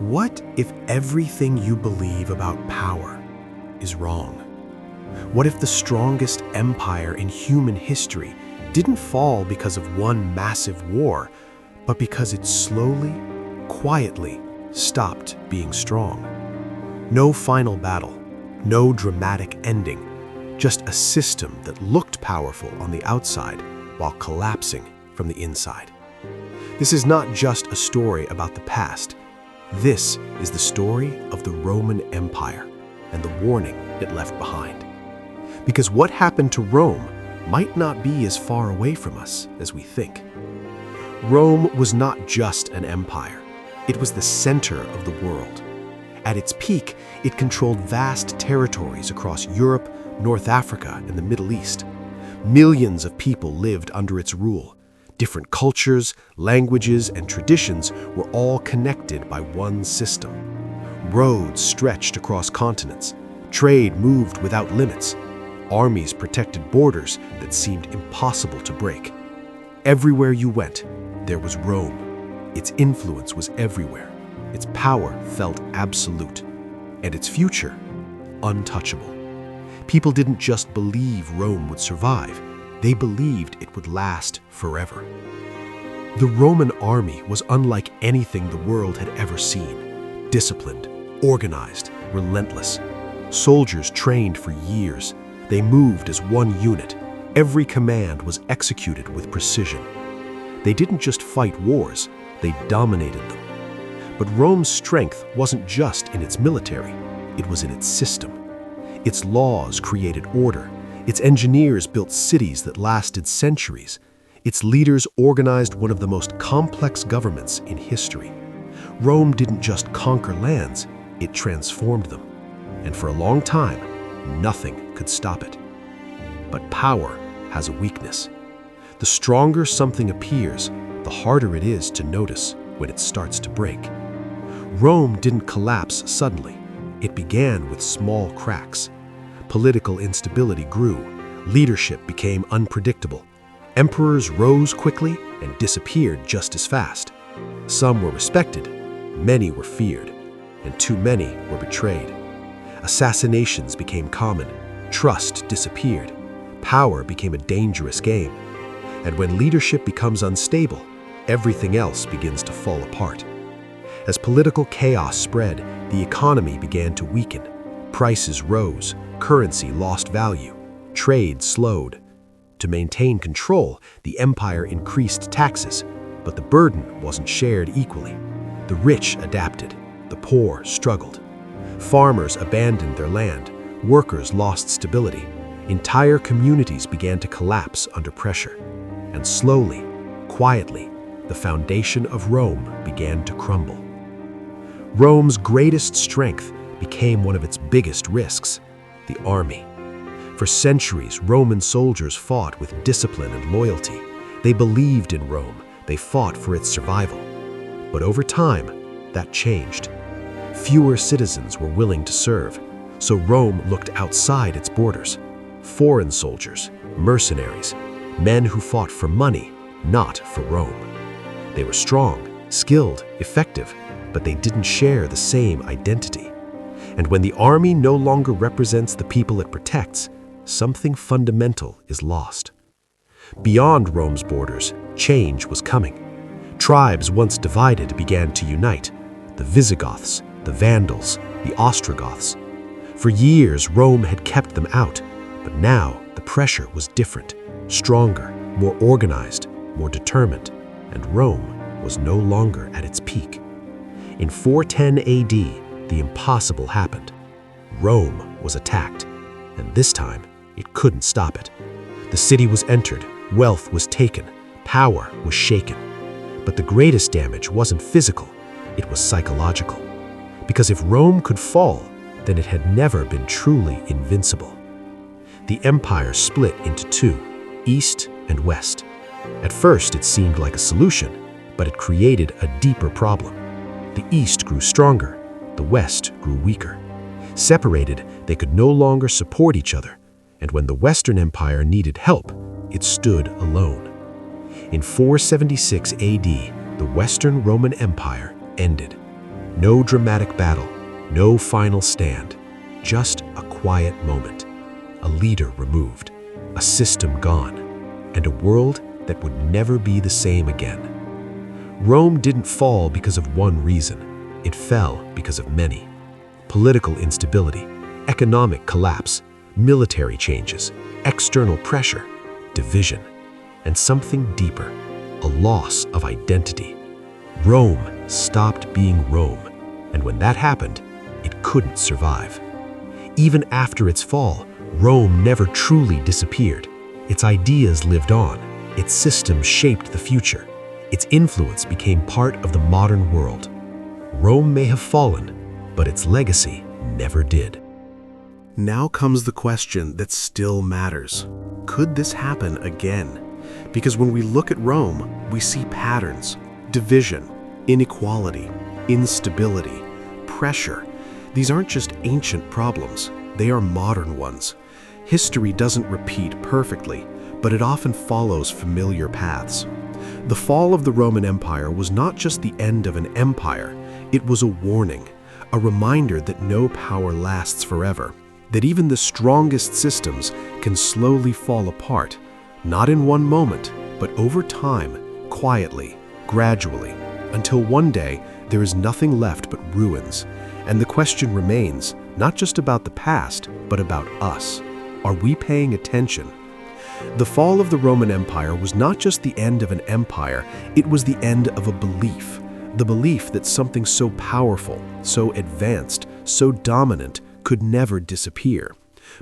What if everything you believe about power is wrong? What if the strongest empire in human history didn't fall because of one massive war, but because it slowly, quietly stopped being strong? No final battle, no dramatic ending, just a system that looked powerful on the outside while collapsing from the inside. This is not just a story about the past. This is the story of the Roman Empire and the warning it left behind. Because what happened to Rome might not be as far away from us as we think. Rome was not just an empire. It was the center of the world. At its peak, it controlled vast territories across Europe, North Africa, and the Middle East. Millions of people lived under its rule. Different cultures, languages, and traditions were all connected by one system. Roads stretched across continents. Trade moved without limits. Armies protected borders that seemed impossible to break. Everywhere you went, there was Rome. Its influence was everywhere. Its power felt absolute, and its future untouchable. People didn't just believe Rome would survive. They believed it would last forever. The Roman army was unlike anything the world had ever seen. Disciplined, organized, relentless. Soldiers trained for years. They moved as one unit. Every command was executed with precision. They didn't just fight wars, they dominated them. But Rome's strength wasn't just in its military, it was in its system. Its laws created order. Its engineers built cities that lasted centuries. Its leaders organized one of the most complex governments in history. Rome didn't just conquer lands, it transformed them. And for a long time, nothing could stop it. But power has a weakness. The stronger something appears, the harder it is to notice when it starts to break. Rome didn't collapse suddenly. It began with small cracks. Political instability grew. Leadership became unpredictable. Emperors rose quickly and disappeared just as fast. Some were respected, many were feared, and too many were betrayed. Assassinations became common. Trust disappeared. Power became a dangerous game. And when leadership becomes unstable, everything else begins to fall apart. As political chaos spread, the economy began to weaken. Prices rose, currency lost value, trade slowed. To maintain control, the empire increased taxes, but the burden wasn't shared equally. The rich adapted, the poor struggled. Farmers abandoned their land, workers lost stability. Entire communities began to collapse under pressure. And slowly, quietly, the foundation of Rome began to crumble. Rome's greatest strength became one of its biggest risks, the army. For centuries, Roman soldiers fought with discipline and loyalty. They believed in Rome. They fought for its survival. But over time, that changed. Fewer citizens were willing to serve, so Rome looked outside its borders. Foreign soldiers, mercenaries, men who fought for money, not for Rome. They were strong, skilled, effective, but they didn't share the same identity. And when the army no longer represents the people it protects, something fundamental is lost. Beyond Rome's borders, change was coming. Tribes once divided began to unite: the Visigoths, the Vandals, the Ostrogoths. For years, Rome had kept them out, but now the pressure was different, stronger, more organized, more determined, and Rome was no longer at its peak. In 410 AD, the impossible happened. Rome was attacked, and this time, it couldn't stop it. The city was entered, wealth was taken, power was shaken. But the greatest damage wasn't physical, it was psychological. Because if Rome could fall, then it had never been truly invincible. The empire split into two, east and west. At first, it seemed like a solution, but it created a deeper problem. The east grew stronger, the west grew weaker. Separated, they could no longer support each other, and when the Western Empire needed help, it stood alone. In 476 AD, the Western Roman Empire ended. No dramatic battle, no final stand, just a quiet moment. A leader removed, a system gone, and a world that would never be the same again. Rome didn't fall because of one reason. It fell because of many. Political instability, economic collapse, military changes, external pressure, division, and something deeper, a loss of identity. Rome stopped being Rome, and when that happened, it couldn't survive. Even after its fall, Rome never truly disappeared. Its ideas lived on, its systems shaped the future, its influence became part of the modern world. Rome may have fallen, but its legacy never did. Now comes the question that still matters. Could this happen again? Because when we look at Rome, we see patterns, division, inequality, instability, pressure. These aren't just ancient problems, they are modern ones. History doesn't repeat perfectly, but it often follows familiar paths. The fall of the Roman Empire was not just the end of an empire, it was a warning, a reminder that no power lasts forever, that even the strongest systems can slowly fall apart, not in one moment, but over time, quietly, gradually, until one day there is nothing left but ruins. And the question remains, not just about the past, but about us. Are we paying attention? The fall of the Roman Empire was not just the end of an empire, it was the end of a belief. The belief that something so powerful, so advanced, so dominant could never disappear.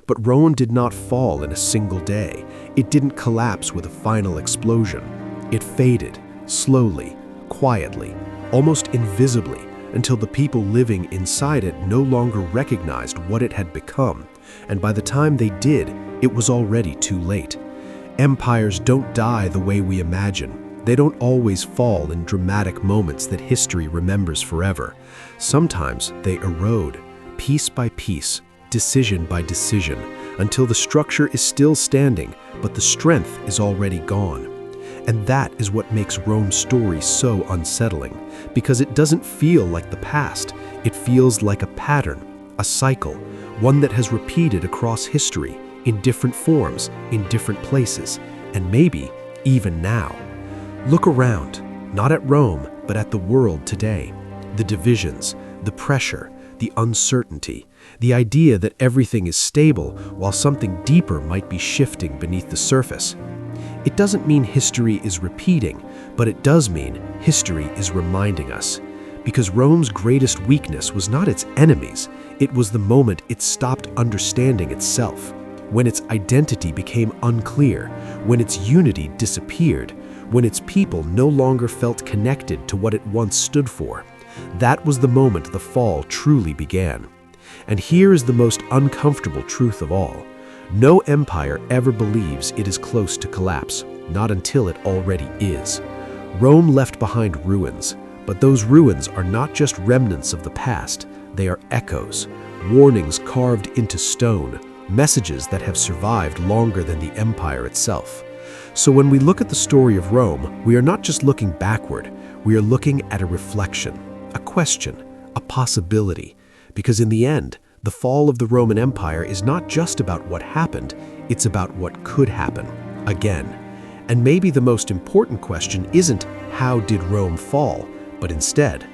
But Rome did not fall in a single day. It didn't collapse with a final explosion. It faded, slowly, quietly, almost invisibly, until the people living inside it no longer recognized what it had become. And by the time they did, it was already too late. Empires don't die the way we imagine. They don't always fall in dramatic moments that history remembers forever. Sometimes they erode, piece by piece, decision by decision, until the structure is still standing, but the strength is already gone. And that is what makes Rome's story so unsettling, because it doesn't feel like the past. It feels like a pattern, a cycle, one that has repeated across history, in different forms, in different places, and maybe even now. Look around, not at Rome, but at the world today. The divisions, the pressure, the uncertainty, the idea that everything is stable while something deeper might be shifting beneath the surface. It doesn't mean history is repeating, but it does mean history is reminding us. Because Rome's greatest weakness was not its enemies, it was the moment it stopped understanding itself. When its identity became unclear, when its unity disappeared, when its people no longer felt connected to what it once stood for. That was the moment the fall truly began. And here is the most uncomfortable truth of all. No empire ever believes it is close to collapse, not until it already is. Rome left behind ruins, but those ruins are not just remnants of the past, they are echoes, warnings carved into stone, messages that have survived longer than the empire itself. So when we look at the story of Rome, we are not just looking backward, we are looking at a reflection, a question, a possibility, because in the end, the fall of the Roman Empire is not just about what happened, it's about what could happen, again. And maybe the most important question isn't how did Rome fall, but instead,